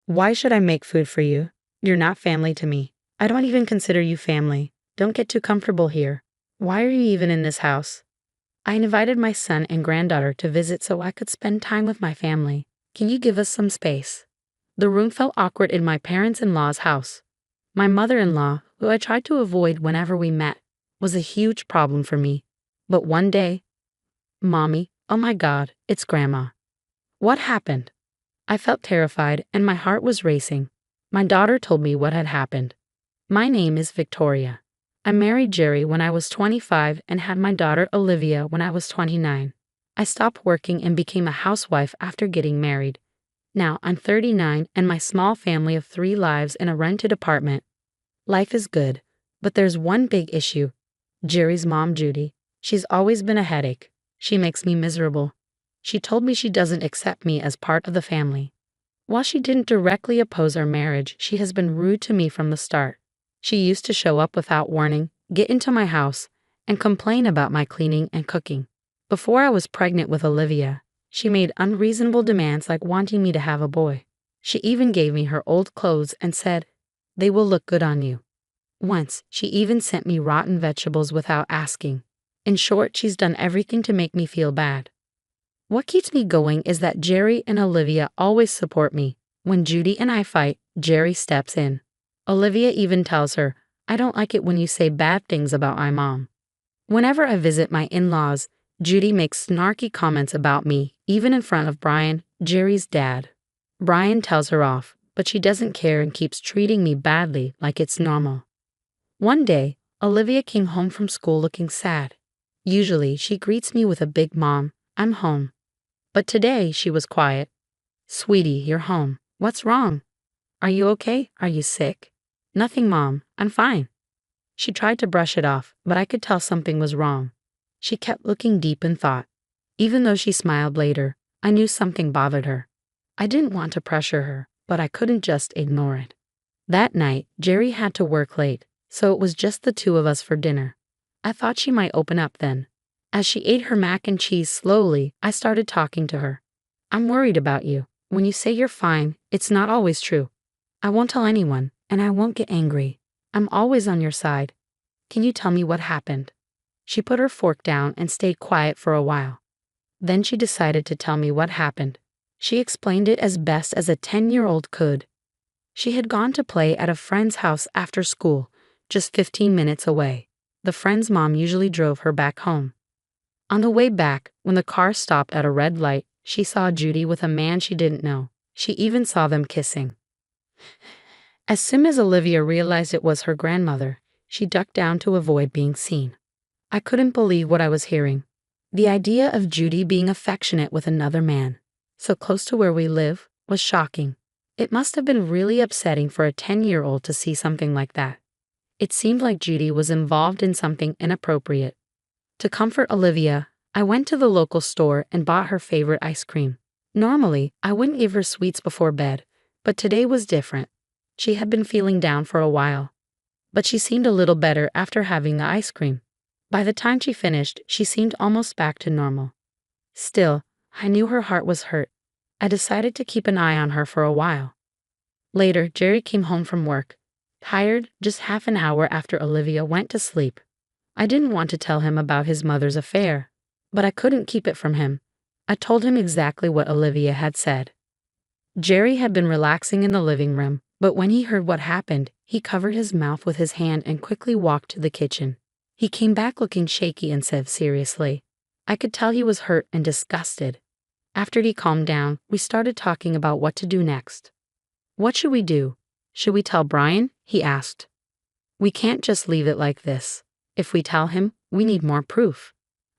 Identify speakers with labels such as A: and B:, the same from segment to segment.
A: Why should I make food for you? You're not family to me. I don't even consider you family. Don't get too comfortable here. Why are you even in this house? I invited my son and granddaughter to visit so I could spend time with my family. Can you give us some space? The room felt awkward in my parents-in-law's house. My mother-in-law, who I tried to avoid whenever we met, was a huge problem for me. But one day, Mommy, oh my God, it's Grandma. What happened? I felt terrified and my heart was racing. My daughter told me what had happened. My name is Victoria. I married Jerry when I was 25 and had my daughter Olivia when I was 29. I stopped working and became a housewife after getting married. Now I'm 39 and my small family of 3 lives in a rented apartment. Life is good, but there's one big issue. Jerry's mom, Judy. She's always been a headache. She makes me miserable. She told me she doesn't accept me as part of the family. While she didn't directly oppose our marriage, she has been rude to me from the start. She used to show up without warning, get into my house, and complain about my cleaning and cooking. Before I was pregnant with Olivia, she made unreasonable demands like wanting me to have a boy. She even gave me her old clothes and said, "They will look good on you." Once, she even sent me rotten vegetables without asking. In short, she's done everything to make me feel bad. What keeps me going is that Jerry and Olivia always support me. When Judy and I fight, Jerry steps in. Olivia even tells her, "I don't like it when you say bad things about my mom." Whenever I visit my in-laws, Judy makes snarky comments about me, even in front of Brian, Jerry's dad. Brian tells her off, but she doesn't care and keeps treating me badly like it's normal. One day, Olivia came home from school looking sad. Usually, she greets me with a big "Mom, I'm home." But today, she was quiet. "Sweetie, you're home. What's wrong? Are you okay? Are you sick?" "Nothing, Mom. I'm fine." She tried to brush it off, but I could tell something was wrong. She kept looking deep in thought. Even though she smiled later, I knew something bothered her. I didn't want to pressure her, but I couldn't just ignore it. That night, Jerry had to work late, so it was just the 2 of us for dinner. I thought she might open up then. As she ate her mac and cheese slowly, I started talking to her. "I'm worried about you. When you say you're fine, it's not always true. I won't tell anyone, and I won't get angry. I'm always on your side. Can you tell me what happened?" She put her fork down and stayed quiet for a while. Then she decided to tell me what happened. She explained it as best as a 10-year-old could. She had gone to play at a friend's house after school, just 15 minutes away. The friend's mom usually drove her back home. On the way back, when the car stopped at a red light, she saw Judy with a man she didn't know. She even saw them kissing. As soon as Olivia realized it was her grandmother, she ducked down to avoid being seen. I couldn't believe what I was hearing. The idea of Judy being affectionate with another man, so close to where we live, was shocking. It must have been really upsetting for a 10-year-old to see something like that. It seemed like Judy was involved in something inappropriate. To comfort Olivia, I went to the local store and bought her favorite ice cream. Normally, I wouldn't give her sweets before bed, but today was different. She had been feeling down for a while, but she seemed a little better after having the ice cream. By the time she finished, she seemed almost back to normal. Still, I knew her heart was hurt. I decided to keep an eye on her for a while. Later, Jerry came home from work, tired, just half an hour after Olivia went to sleep. I didn't want to tell him about his mother's affair, but I couldn't keep it from him. I told him exactly what Olivia had said. Jerry had been relaxing in the living room, but when he heard what happened, he covered his mouth with his hand and quickly walked to the kitchen. He came back looking shaky and said seriously. I could tell he was hurt and disgusted. After he calmed down, we started talking about what to do next. "What should we do? Should we tell Brian?" he asked. "We can't just leave it like this. If we tell him, we need more proof."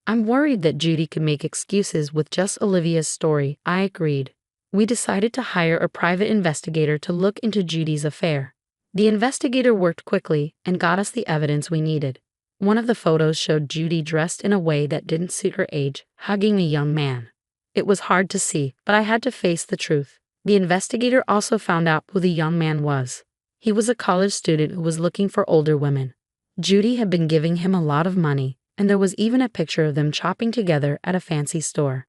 A: I'm worried that Judy could make excuses with just Olivia's story. I agreed. We decided to hire a private investigator to look into Judy's affair. The investigator worked quickly and got us the evidence we needed. One of the photos showed Judy dressed in a way that didn't suit her age, hugging a young man. It was hard to see, but I had to face the truth. The investigator also found out who the young man was. He was a college student who was looking for older women. Judy had been giving him a lot of money, and there was even a picture of them shopping together at a fancy store.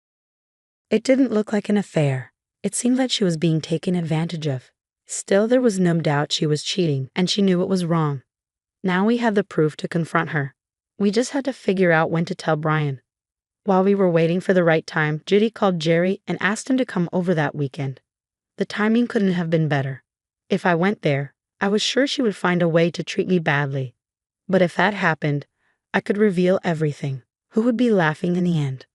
A: It didn't look like an affair. It seemed like she was being taken advantage of. Still, there was no doubt she was cheating, and she knew it was wrong. Now we had the proof to confront her. We just had to figure out when to tell Brian. While we were waiting for the right time, Judy called Jerry and asked him to come over that weekend. The timing couldn't have been better. If I went there, I was sure she would find a way to treat me badly. But if that happened, I could reveal everything. Who would be laughing in the end?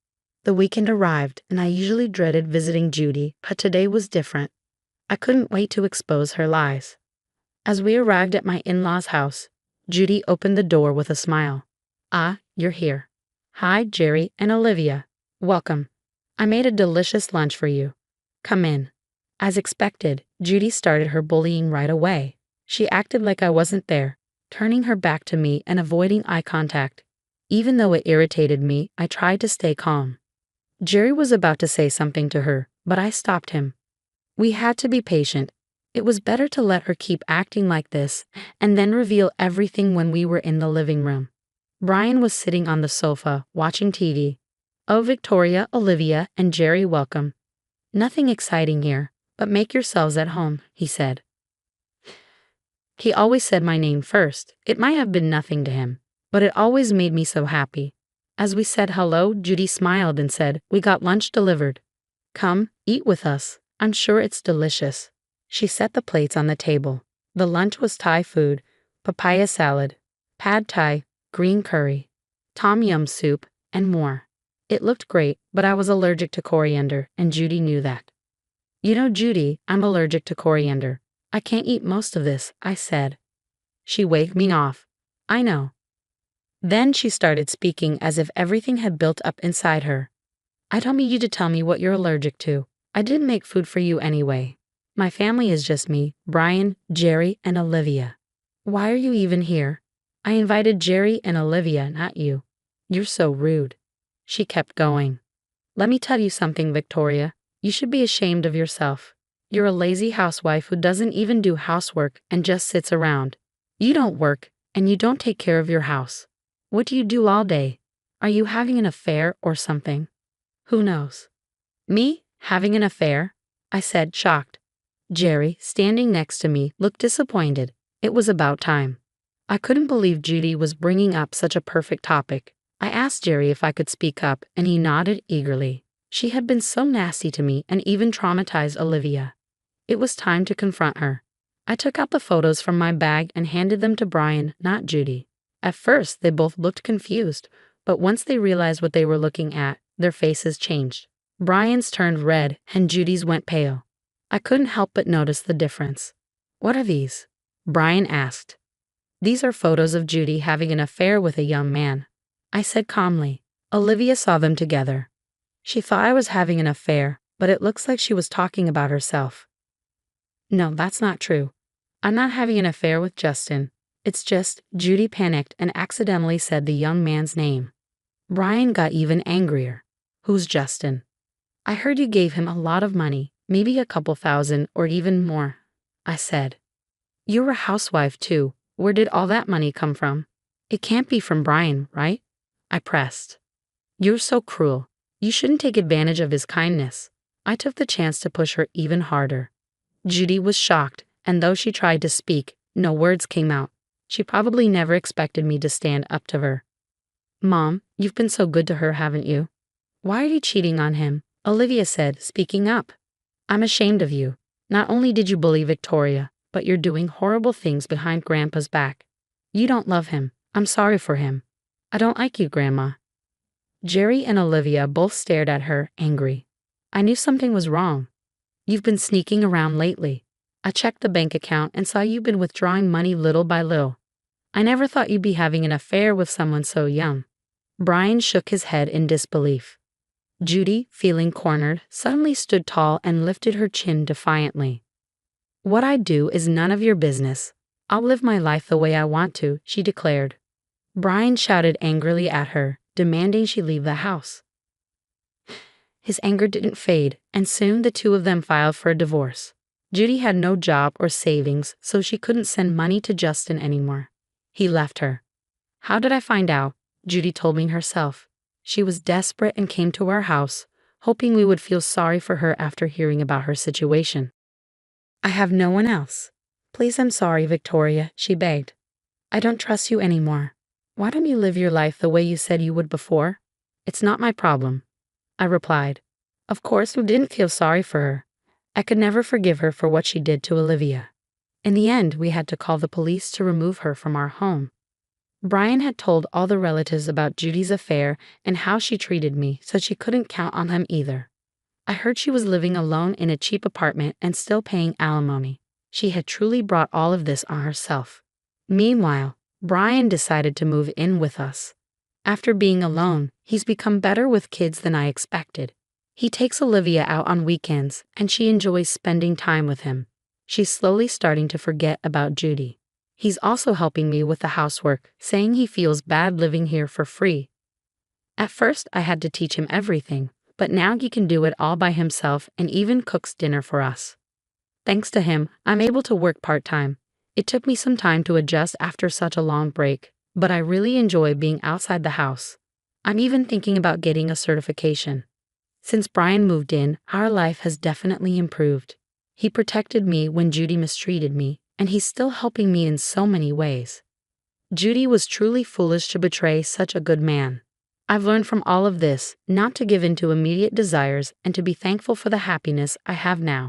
A: The weekend arrived, and I usually dreaded visiting Judy, but today was different. I couldn't wait to expose her lies. As we arrived at my in-laws' house, Judy opened the door with a smile. "Ah, you're here. Hi, Jerry and Olivia. Welcome. I made a delicious lunch for you. Come in." As expected, Judy started her bullying right away. She acted like I wasn't there, turning her back to me and avoiding eye contact. Even though it irritated me, I tried to stay calm. Jerry was about to say something to her, but I stopped him. We had to be patient. It was better to let her keep acting like this and then reveal everything when we were in the living room. Brian was sitting on the sofa, watching TV. "Oh, Victoria, Olivia, and Jerry, welcome. Nothing exciting here, but make yourselves at home," he said. He always said my name first. It might have been nothing to him, but it always made me so happy. As we said hello, Judy smiled and said, "We got lunch delivered. Come, eat with us. I'm sure it's delicious." She set the plates on the table. The lunch was Thai food, papaya salad, pad thai, green curry, tom yum soup, and more. It looked great, but I was allergic to coriander, and Judy knew that. "You know, Judy, I'm allergic to coriander. I can't eat most of this," I said. She waved me off. "I know." Then she started speaking as if everything had built up inside her. "I don't need you to tell me what you're allergic to. I didn't make food for you anyway. My family is just me, Brian, Jerry, and Olivia. Why are you even here? I invited Jerry and Olivia, not you. You're so rude." She kept going. "Let me tell you something, Victoria. You should be ashamed of yourself. You're a lazy housewife who doesn't even do housework and just sits around. You don't work, and you don't take care of your house. What do you do all day? Are you having an affair or something?" "Who knows?" "Me? Having an affair?" I said, shocked. Jerry, standing next to me, looked disappointed. It was about time. I couldn't believe Judy was bringing up such a perfect topic. I asked Jerry if I could speak up, and he nodded eagerly. She had been so nasty to me and even traumatized Olivia. It was time to confront her. I took out the photos from my bag and handed them to Brian, not Judy. At first, they both looked confused, but once they realized what they were looking at, their faces changed. Brian's turned red, and Judy's went pale. I couldn't help but notice the difference. "What are these?" Brian asked. "These are photos of Judy having an affair with a young man," I said calmly. Olivia saw them together. She thought I was having an affair, but it looks like she was talking about herself. "No, that's not true. I'm not having an affair with Justin. It's just," Judy panicked and accidentally said the young man's name. Brian got even angrier. "Who's Justin?" "I heard you gave him a lot of money, maybe a couple thousand or even more," I said. "You're a housewife too. Where did all that money come from? It can't be from Brian, right?" I pressed. "You're so cruel. You shouldn't take advantage of his kindness." I took the chance to push her even harder. Judy was shocked, and though she tried to speak, no words came out. She probably never expected me to stand up to her. "Mom, you've been so good to her, haven't you?" "Why are you cheating on him?" Olivia said, speaking up. "I'm ashamed of you. Not only did you bully Victoria, but you're doing horrible things behind Grandpa's back. You don't love him. I'm sorry for him. I don't like you, Grandma." Jerry and Olivia both stared at her, angry. I knew something was wrong. "You've been sneaking around lately. I checked the bank account and saw you've been withdrawing money little by little. I never thought you'd be having an affair with someone so young." Brian shook his head in disbelief. Judy, feeling cornered, suddenly stood tall and lifted her chin defiantly. "What I do is none of your business. I'll live my life the way I want to," she declared. Brian shouted angrily at her, demanding she leave the house. His anger didn't fade, and soon the two of them filed for a divorce. Judy had no job or savings, so she couldn't send money to Justin anymore. He left her. "How did I find out?" Judy told me herself. She was desperate and came to our house, hoping we would feel sorry for her after hearing about her situation. I have no one else. Please, I'm sorry, Victoria, she begged. I don't trust you anymore. Why don't you live your life the way you said you would before? It's not my problem, I replied. Of course, we didn't feel sorry for her. I could never forgive her for what she did to Olivia. In the end, we had to call the police to remove her from our home. Brian had told all the relatives about Judy's affair and how she treated me, so she couldn't count on him either. I heard she was living alone in a cheap apartment and still paying alimony. She had truly brought all of this on herself. Meanwhile, Brian decided to move in with us. After being alone, he's become better with kids than I expected. He takes Olivia out on weekends, and she enjoys spending time with him. She's slowly starting to forget about Judy. He's also helping me with the housework, saying he feels bad living here for free. At first, I had to teach him everything, but now he can do it all by himself and even cooks dinner for us. Thanks to him, I'm able to work part-time. It took me some time to adjust after such a long break, but I really enjoy being outside the house. I'm even thinking about getting a certification. Since Brian moved in, our life has definitely improved. He protected me when Judy mistreated me, and he's still helping me in so many ways. Judy was truly foolish to betray such a good man. I've learned from all of this not to give in to immediate desires and to be thankful for the happiness I have now.